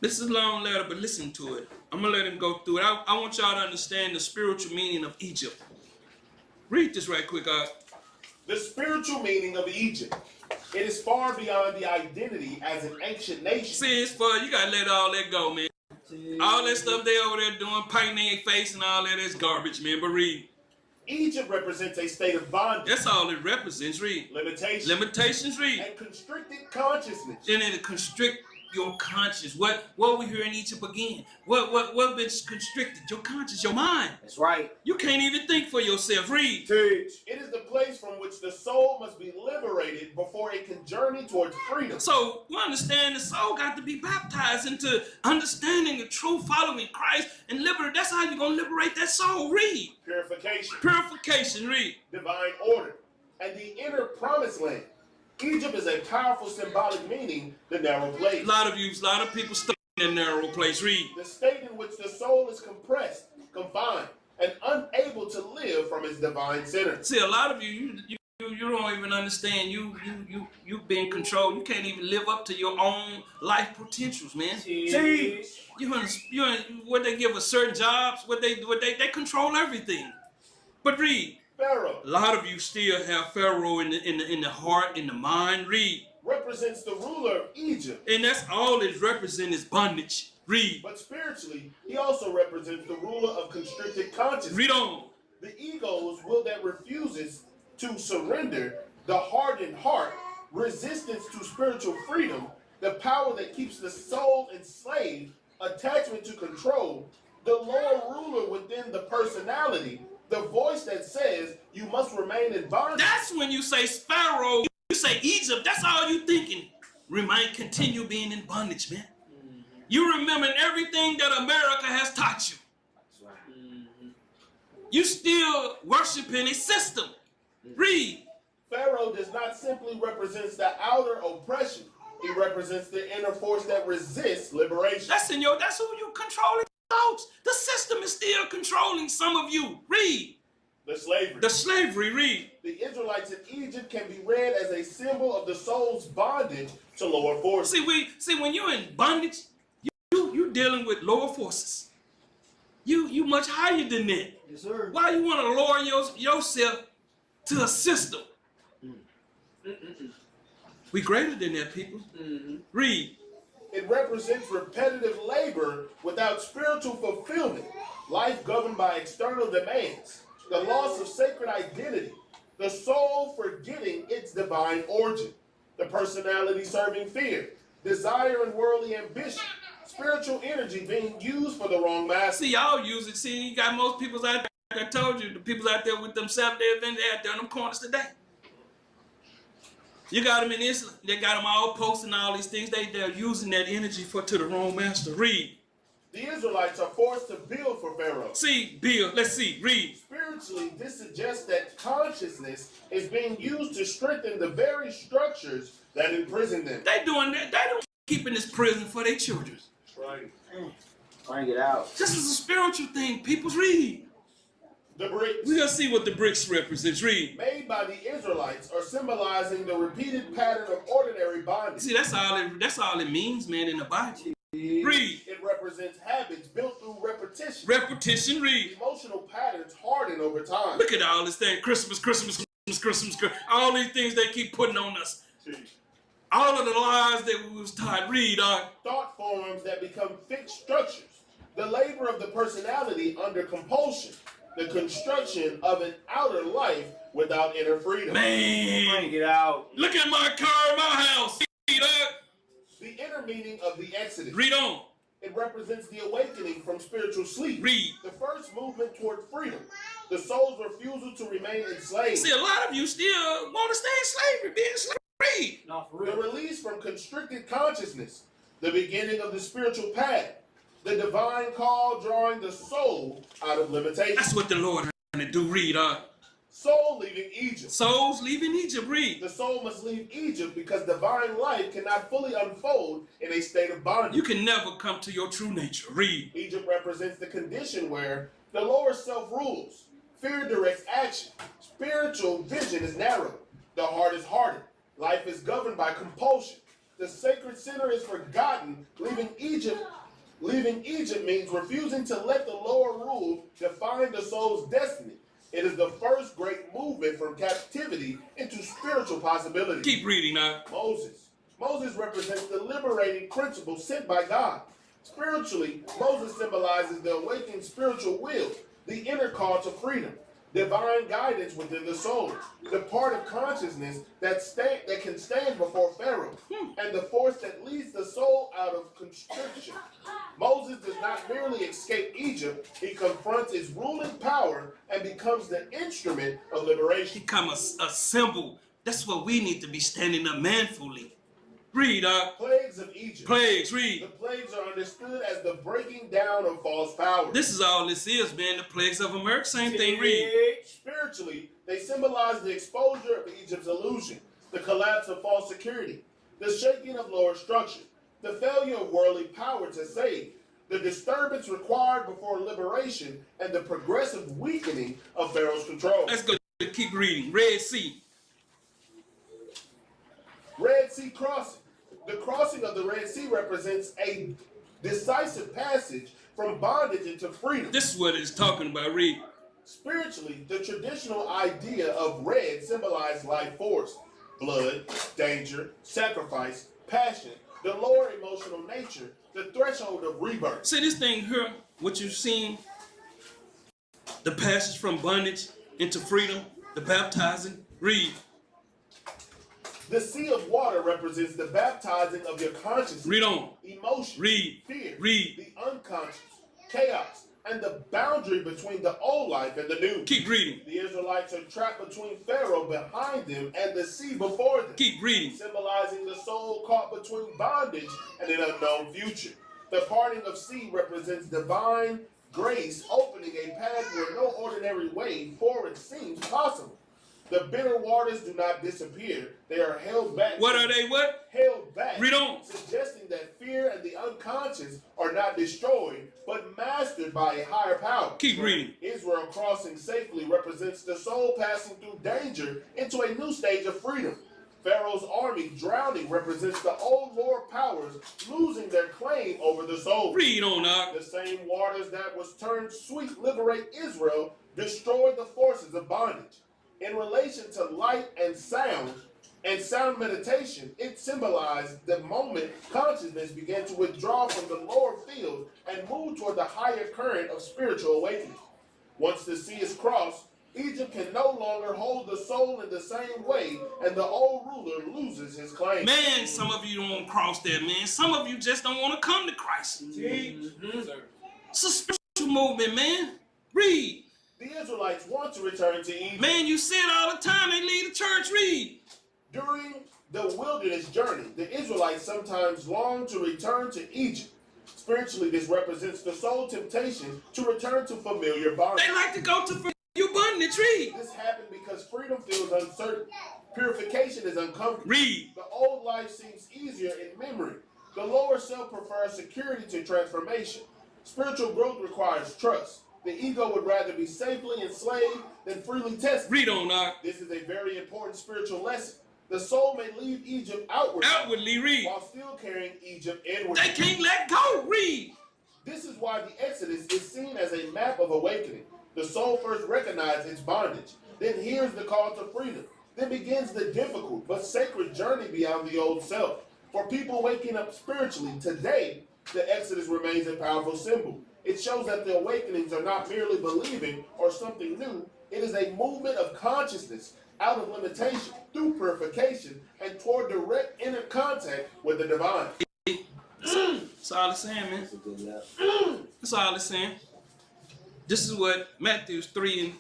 This is a long letter, but listen to it. I'm going to let him go through it. I want y'all to understand the spiritual meaning of Egypt. Read this right quick, The spiritual meaning of Egypt. It is far beyond the identity as an ancient nation. See, it's fun. You got to let all that go, man. All that stuff they over there doing, painting their face and all that is garbage, man. But read. Egypt represents a state of bondage. That's all it represents. Read. Limitations. Read. And constricted consciousness. And it constrict your conscience. What we hear in Egypt again? What been constricted? Your conscience, your mind. That's right. You can't even think for yourself. Read. Teach. It is the place from which the soul must be liberated before it can journey towards freedom. So you understand the soul got to be baptized into understanding the true following Christ and liberate. That's how you're gonna liberate that soul. Read. Purification. Read. Divine order and the inner promised land. Egypt is a powerful symbolic meaning, the narrow place. A lot of people stay in the narrow place. Read. The state in which the soul is compressed, confined, and unable to live from its divine center. See, a lot of you don't even understand. You've been controlled. You can't even live up to your own life potentials, man. See, you what they give us certain jobs, what they control everything. But read. Pharaoh. A lot of you still have Pharaoh in the heart, in the mind. Read. Represents the ruler of Egypt. And that's all it represents is bondage. Read. But spiritually, he also represents the ruler of constricted consciousness. Read on. The ego's will that refuses to surrender, the hardened heart, resistance to spiritual freedom, the power that keeps the soul enslaved, attachment to control, the lower ruler within the personality, the voice that says you must remain in bondage. That's when you say Pharaoh, you say Egypt, that's all you thinking. Continue being in bondage, man. You remembering everything that America has taught you. You still worshiping a system. Read. Pharaoh does not simply represent the outer oppression. He represents the inner force that resists liberation. That's who you controlling. The system is still controlling some of you. Read. The slavery. Read. The Israelites in Egypt can be read as a symbol of the soul's bondage to lower forces. See, when you're in bondage, you dealing with lower forces. You much higher than that. Yes, sir. Why you want to lower yourself to a system? We greater than that, people. Read. It represents repetitive labor without spiritual fulfillment, life governed by external demands, the loss of sacred identity, the soul forgetting its divine origin, the personality serving fear, desire and worldly ambition, spiritual energy being used for the wrong master. See, y'all use it. See, you got most people out there, like I told you, the people out there with them Seventh-day Adventists, they out there in them corners today. You got them in Islam. They got them all posting all these things. They're using that energy to the wrong master. Read. The Israelites are forced to build for Pharaoh. See, build. Let's see. Read. Spiritually, this suggests that consciousness is being used to strengthen the very structures that imprison them. They doing that. They don't keeping this prison for their children. That's right. Bring it out. This is a spiritual thing. People's read. The bricks. We're going to see what the bricks represents. Read. Made by the Israelites are symbolizing the repeated pattern of ordinary bondage. See, that's all it means, man, in the Bible. Read. It represents habits built through repetition. Read. Emotional patterns harden over time. Look at all this thing. Christmas. All these things they keep putting on us. All of the lies that we was taught. Read. Thought forms that become fixed structures. The labor of the personality under compulsion. The construction of an outer life without inner freedom. Man. Bring it out. Look at my car, my house. Read. The inner meaning of the Exodus. Read on. It represents the awakening from spiritual sleep. Read. The first movement toward freedom. The soul's refusal to remain enslaved. See, a lot of you still want to stay in slavery, being enslaved. Read. No, for The real. release from constricted consciousness. The beginning of the spiritual path. The divine call drawing the soul out of limitation. That's what the Lord trying to do. Read. Soul leaving Egypt. Souls leaving Egypt. Read. The soul must leave Egypt because divine life cannot fully unfold in a state of bondage. You can never come to your true nature. Read. Egypt represents the condition where the lower self rules. Fear directs action. Spiritual vision is narrow. The heart is hardened. Life is governed by compulsion. The sacred center is forgotten, leaving Egypt. Leaving Egypt means refusing to let the lower rule define the soul's destiny. It is the first great movement from captivity into spiritual possibility. Keep reading now. Moses. Moses represents the liberating principle sent by God. Spiritually, Moses symbolizes the awakened spiritual will, the inner call to freedom, divine guidance within the soul, the part of consciousness that can stand before Pharaoh, and the force that leads the soul out of constriction. Moses does not merely escape Egypt, he confronts its ruling power and becomes the instrument of liberation. Become a symbol. That's what we need to be standing up manfully. Read, Plagues of Egypt. Plagues, read. The plagues are understood as the breaking down of false power. This is all this is, man. The plagues of America. Same thing, read. Spiritually, they symbolize the exposure of Egypt's illusion, the collapse of false security, the shaking of lower structure, the failure of worldly power to save, the disturbance required before liberation, and the progressive weakening of Pharaoh's control. Let's go. Keep reading. Red Sea. Red Sea crossing. The crossing of the Red Sea represents a decisive passage from bondage into freedom. This is what it's talking about. Read. Spiritually, the traditional idea of red symbolized life force, blood, danger, sacrifice, passion, the lower emotional nature, the threshold of rebirth. See this thing here, what you've seen, the passage from bondage into freedom, the baptizing. Read. The sea of water represents the baptizing of your consciousness, Read on. emotion, Read. fear, Read. the unconscious, chaos, and the boundary between the old life and the new. Keep reading. The Israelites are trapped between Pharaoh behind them and the sea before them, Keep reading. symbolizing the soul caught between bondage and an unknown future. The parting of sea represents divine grace opening a path where no ordinary way forward seems possible. The bitter waters do not disappear. They are held back. What are they? What? Held back. Read on. Suggesting that fear and the unconscious are not destroyed, but mastered by a higher power. Keep reading. Israel crossing safely represents the soul passing through danger into a new stage of freedom. Pharaoh's army drowning represents the old lower powers losing their claim over the soul. Read on, Doc. The same waters that was turned sweet liberate Israel destroyed the forces of bondage. In relation to light and sound meditation, it symbolized the moment consciousness began to withdraw from the lower field and move toward the higher current of spiritual awakening. Once the sea is crossed, Egypt can no longer hold the soul in the same way, and the old ruler loses his claim. Man, some of you don't want to cross that, man. Some of you just don't want to come to Christ. It's a spiritual movement, man. Read. The Israelites want to return to Egypt. Man, you see it all the time. They leave the church. Read. During the wilderness journey, the Israelites sometimes long to return to Egypt. Spiritually, this represents the soul temptation to return to familiar bondage. They like to go to your bondage. Read. This happened because freedom feels uncertain. Purification is uncomfortable. Read. The old life seems easier in memory. The lower self prefers security to transformation. Spiritual growth requires trust. The ego would rather be safely enslaved than freely tested. Read on, Doc. This is a very important spiritual lesson. The soul may leave Egypt Outwardly, read. while still carrying Egypt inwardly. They can't let go. Read. This is why the Exodus is seen as a map of awakening. The soul first recognizes its bondage, then hears the call to freedom, then begins the difficult but sacred journey beyond the old self. For people waking up spiritually today, the Exodus remains a powerful symbol. It shows that the awakenings are not merely believing or something new. It is a movement of consciousness out of limitation, through purification, and toward direct inner contact with the divine. That's all it's saying, man. That's all it's saying. This is what Matthew 3:1.